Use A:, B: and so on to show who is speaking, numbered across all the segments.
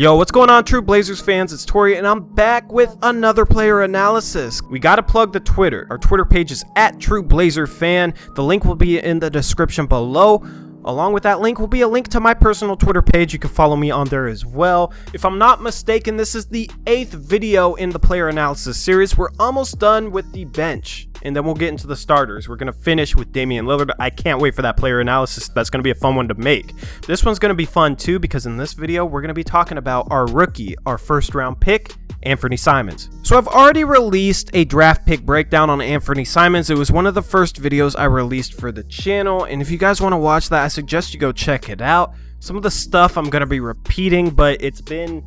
A: Yo, what's going on, true Blazers fans? It's Torey, and I'm back with another player analysis. We gotta plug the Twitter. Our Twitter page is @TrueBlazerFan. The link will be in the description below. Along with that link will be a link to my personal Twitter page. You can follow me on there as well. If I'm not mistaken, this is the 8th video in the player analysis series. We're almost done with the bench, and then we'll get into the starters. We're going to finish with Damian Lillard. I can't wait for that player analysis. That's going to be a fun one to make. This one's going to be fun too, because in this video, we're going to be talking about our rookie, our first round pick, Anfernee Simons. So I've already released a draft pick breakdown on Anfernee Simons. It was one of the first videos I released for the channel, and if you guys want to watch that, I suggest you go check it out. Some of the stuff I'm going to be repeating, but it's been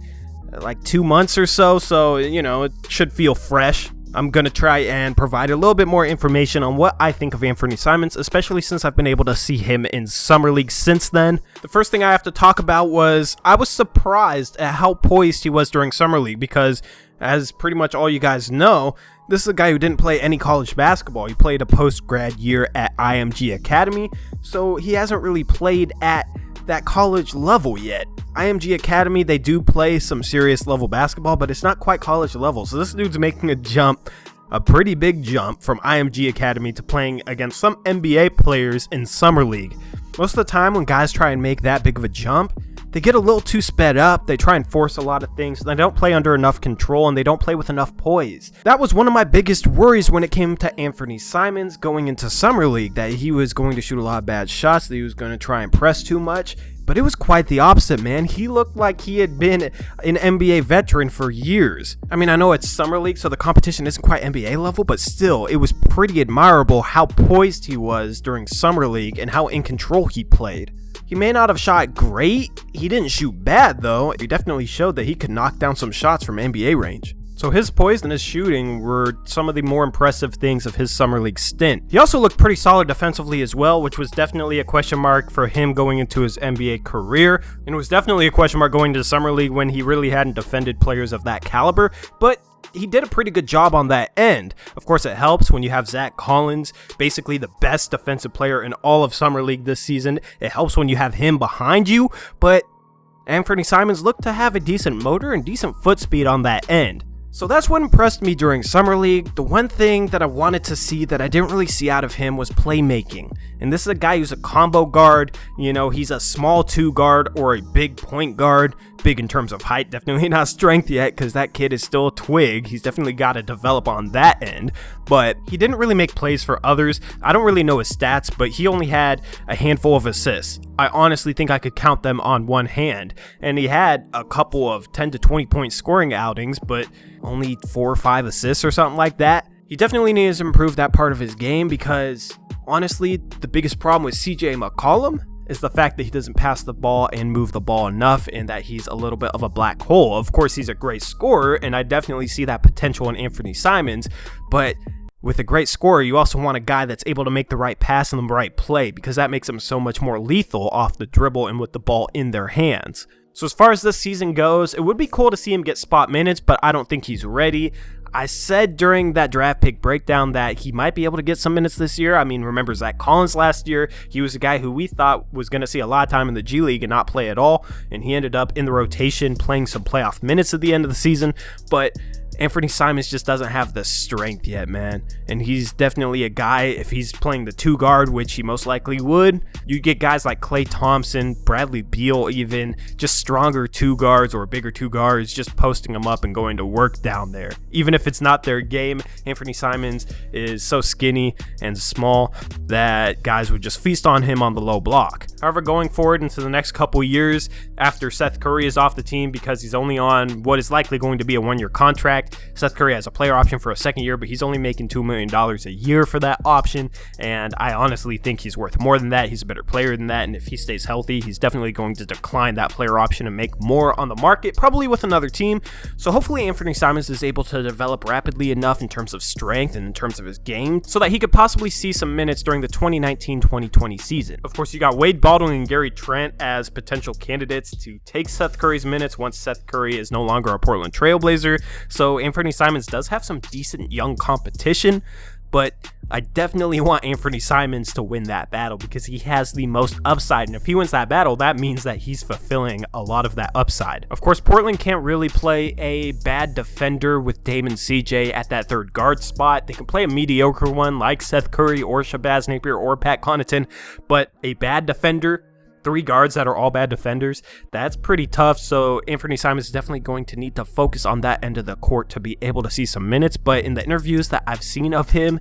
A: like 2 months or so, you know, it should feel fresh. I'm going to try and provide a little bit more information on what I think of Anfernee Simons, especially since I've been able to see him in Summer League since then. The first thing I have to talk about was I was surprised at how poised he was during Summer League because, as pretty much all you guys know, this is a guy who didn't play any college basketball. He played a post-grad year at IMG Academy, so he hasn't really played at that college level yet. IMG Academy, they do play some serious level basketball, but it's not quite college level. So this dude's making a jump, a pretty big jump from IMG Academy to playing against some NBA players in Summer League. Most of the time when guys try and make that big of a jump, they get a little too sped up, they try and force a lot of things, they don't play under enough control, and they don't play with enough poise. That was one of my biggest worries when it came to Anfernee Simons going into Summer League, that he was going to shoot a lot of bad shots, that he was going to try and press too much. But it was quite the opposite, man. He looked like he had been an NBA veteran for years. I mean, I know it's Summer League, so the competition isn't quite NBA level, but still, it was pretty admirable how poised he was during Summer League and how in control he played. He may not have shot great. He didn't shoot bad, though. He definitely showed that he could knock down some shots from NBA range. So his poise and his shooting were some of the more impressive things of his Summer League stint. He also looked pretty solid defensively as well, which was definitely a question mark for him going into his NBA career. And it was definitely a question mark going to the Summer League when he really hadn't defended players of that caliber. But he did a pretty good job on that end. Of course, it helps when you have Zach Collins, basically the best defensive player in all of Summer League this season. It helps when you have him behind you, but Anfernee Simons looked to have a decent motor and decent foot speed on that end. So that's what impressed me during Summer League. The one thing that I wanted to see that I didn't really see out of him was playmaking. And this is a guy who's a combo guard. You know, he's a small 2 guard or a big point guard. Big in terms of height, definitely not strength yet, because that kid is still a twig. He's definitely got to develop on that end, but he didn't really make plays for others. I don't really know his stats, but he only had a handful of assists. I honestly think I could count them on one hand, and he had a couple of 10 to 20 point scoring outings, but only 4 or 5 assists or something like that. He definitely needs to improve that part of his game, because honestly, the biggest problem with CJ McCollum is the fact that he doesn't pass the ball and move the ball enough, and that he's a little bit of a black hole. Of course, he's a great scorer, and I definitely see that potential in Anfernee Simons, but with a great scorer, you also want a guy that's able to make the right pass and the right play, because that makes him so much more lethal off the dribble and with the ball in their hands. So as far as this season goes, it would be cool to see him get spot minutes, but I don't think he's ready. I said during that draft pick breakdown that he might be able to get some minutes this year. I mean, remember Zach Collins last year? He was a guy who we thought was going to see a lot of time in the G League and not play at all, and he ended up in the rotation playing some playoff minutes at the end of the season, but Anfernee Simons just doesn't have the strength yet, man. And he's definitely a guy, if he's playing the 2 guard, which he most likely would, you get guys like Klay Thompson, Bradley Beal even, just stronger 2 guards or bigger 2 guards, just posting them up and going to work down there. Even if it's not their game, Anfernee Simons is so skinny and small that guys would just feast on him on the low block. However, going forward into the next couple years, after Seth Curry is off the team because he's only on what is likely going to be a 1-year contract, Seth Curry has a player option for a 2nd year, but he's only making $2 million a year for that option, and I honestly think he's worth more than that. He's a better player than that, and if he stays healthy, he's definitely going to decline that player option and make more on the market, probably with another team. So hopefully Anfernee Simons is able to develop rapidly enough in terms of strength and in terms of his game so that he could possibly see some minutes during the 2019-2020 season. Of course, you got Wade Baldwin and Gary Trent as potential candidates to take Seth Curry's minutes once Seth Curry is no longer a Portland Trail Blazer. So Anfernee Simons does have some decent young competition, but I definitely want Anfernee Simons to win that battle because he has the most upside, and if he wins that battle, that means that he's fulfilling a lot of that upside. Of course, Portland can't really play a bad defender with Dame and CJ at that third guard spot. They can play a mediocre one like Seth Curry or Shabazz Napier or Pat Connaughton, but a bad defender, 3 guards that are all bad defenders, that's pretty tough. So Anfernee Simons is definitely going to need to focus on that end of the court to be able to see some minutes. But in the interviews that I've seen of him,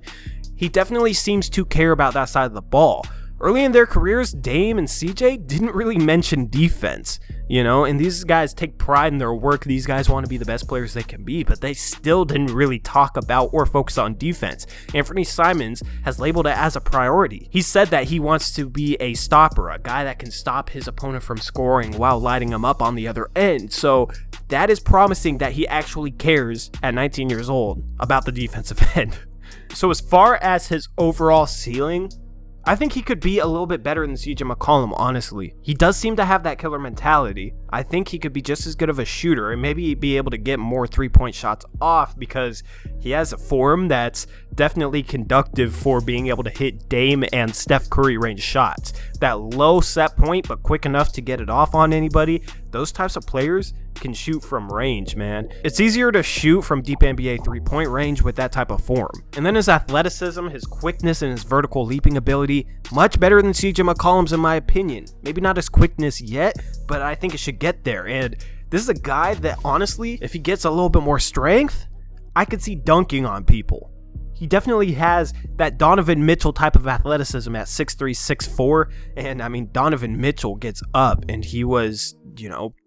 A: he definitely seems to care about that side of the ball. Early in their careers, Dame and CJ didn't really mention defense, and these guys take pride in their work. These guys want to be the best players they can be, but they still didn't really talk about or focus on defense. Anfernee Simons has labeled it as a priority. He said that he wants to be a stopper, a guy that can stop his opponent from scoring while lighting him up on the other end. So that is promising that he actually cares at 19 years old about the defensive end. So as far as his overall ceiling, I think he could be a little bit better than CJ McCollum, honestly. He does seem to have that killer mentality. I think he could be just as good of a shooter and maybe be able to get more 3-point shots off because he has a form that's definitely conductive for being able to hit Dame and Steph Curry range shots. That low set point but quick enough to get it off on anybody, those types of players can shoot from range, man. It's easier to shoot from deep NBA 3-point range with that type of form. And then his athleticism, his quickness, and his vertical leaping ability, much better than CJ McCollum's in my opinion. Maybe not his quickness yet, but I think it should get there. And this is a guy that honestly, if he gets a little bit more strength, I could see dunking on people. He definitely has that Donovan Mitchell type of athleticism at 6'3", 6'4", and I mean, Donovan Mitchell gets up, and he was,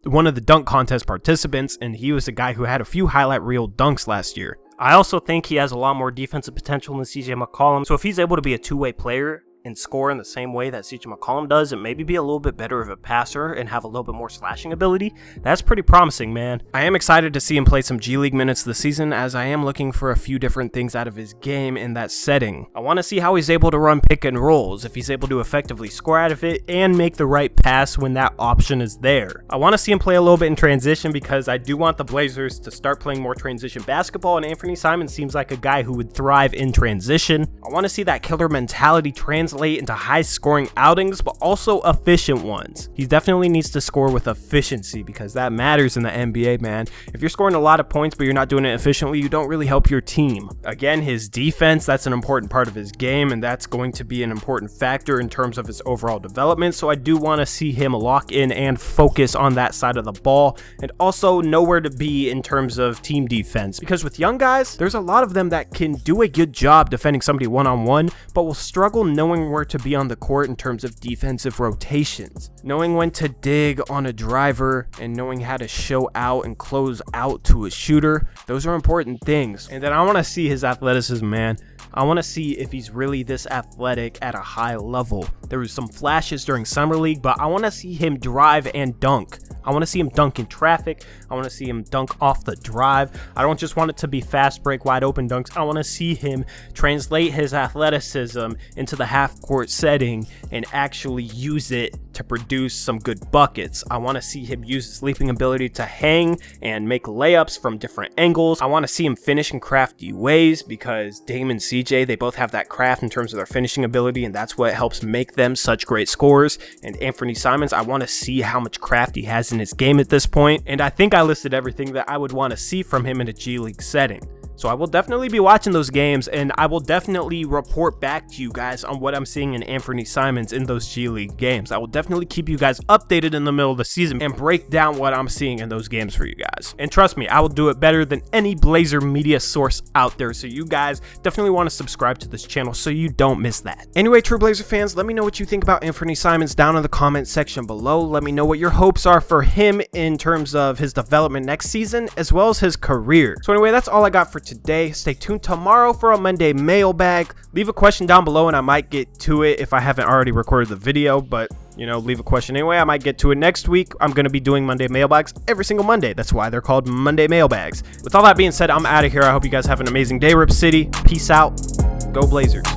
A: one of the dunk contest participants, and he was a guy who had a few highlight reel dunks last year. I also think he has a lot more defensive potential than CJ McCollum, so if he's able to be a two-way player and score in the same way that CJ McCollum does and maybe be a little bit better of a passer and have a little bit more slashing ability, that's pretty promising, man. I am excited to see him play some G League minutes this season as I am looking for a few different things out of his game in that setting. I want to see how he's able to run pick and rolls, if he's able to effectively score out of it and make the right pass when that option is there. I want to see him play a little bit in transition because I do want the Blazers to start playing more transition basketball, and Anfernee Simons seems like a guy who would thrive in transition. I want to see that killer mentality translate into high scoring outings, but also efficient ones. He definitely needs to score with efficiency because that matters in the NBA, man. If you're scoring a lot of points but you're not doing it efficiently, you don't really help your team. Again, his defense, that's an important part of his game, and that's going to be an important factor in terms of his overall development. So I do want to see him lock in and focus on that side of the ball, and also know where to be in terms of team defense, because with young guys, there's a lot of them that can do a good job defending somebody one-on-one, but will struggle knowing where to be on the court in terms of defensive rotations, knowing when to dig on a driver, and knowing how to show out and close out to a shooter. Those are important things. And then I want to see his athleticism, man. I want to see if he's really this athletic at a high level. There was some flashes during Summer League, but I want to see him drive and dunk. I want to see him dunk in traffic. I want to see him dunk off the drive. I don't just want it to be fast break, wide open dunks. I want to see him translate his athleticism into the half-court setting and actually use it to produce some good buckets. I want to see him use his leaping ability to hang and make layups from different angles. I want to see him finish in crafty ways because Dame and CJ, they both have that craft in terms of their finishing ability, and that's what helps make them such great scorers. And Anfernee Simons, I want to see how much craft he has in his game at this point, and I think I listed everything that I would want to see from him in a G League setting. So I will definitely be watching those games, and I will definitely report back to you guys on what I'm seeing in Anfernee Simons in those G League games. I will definitely keep you guys updated in the middle of the season and break down what I'm seeing in those games for you guys. And trust me, I will do it better than any Blazer media source out there. So you guys definitely want to subscribe to this channel so you don't miss that. Anyway, true Blazer fans, let me know what you think about Anfernee Simons down in the comment section below. Let me know what your hopes are for him in terms of his development next season, as well as his career. So anyway, that's all I got for today. Stay tuned tomorrow for a Monday mailbag. Leave a question down below and I might get to it if I haven't already recorded the video, but leave a question anyway. I might get to it next week. I'm going to be doing Monday mailbags every single Monday. That's why they're called Monday mailbags. With all that being said, I'm out of here. I hope you guys have an amazing day, Rip City. Peace out. Go Blazers.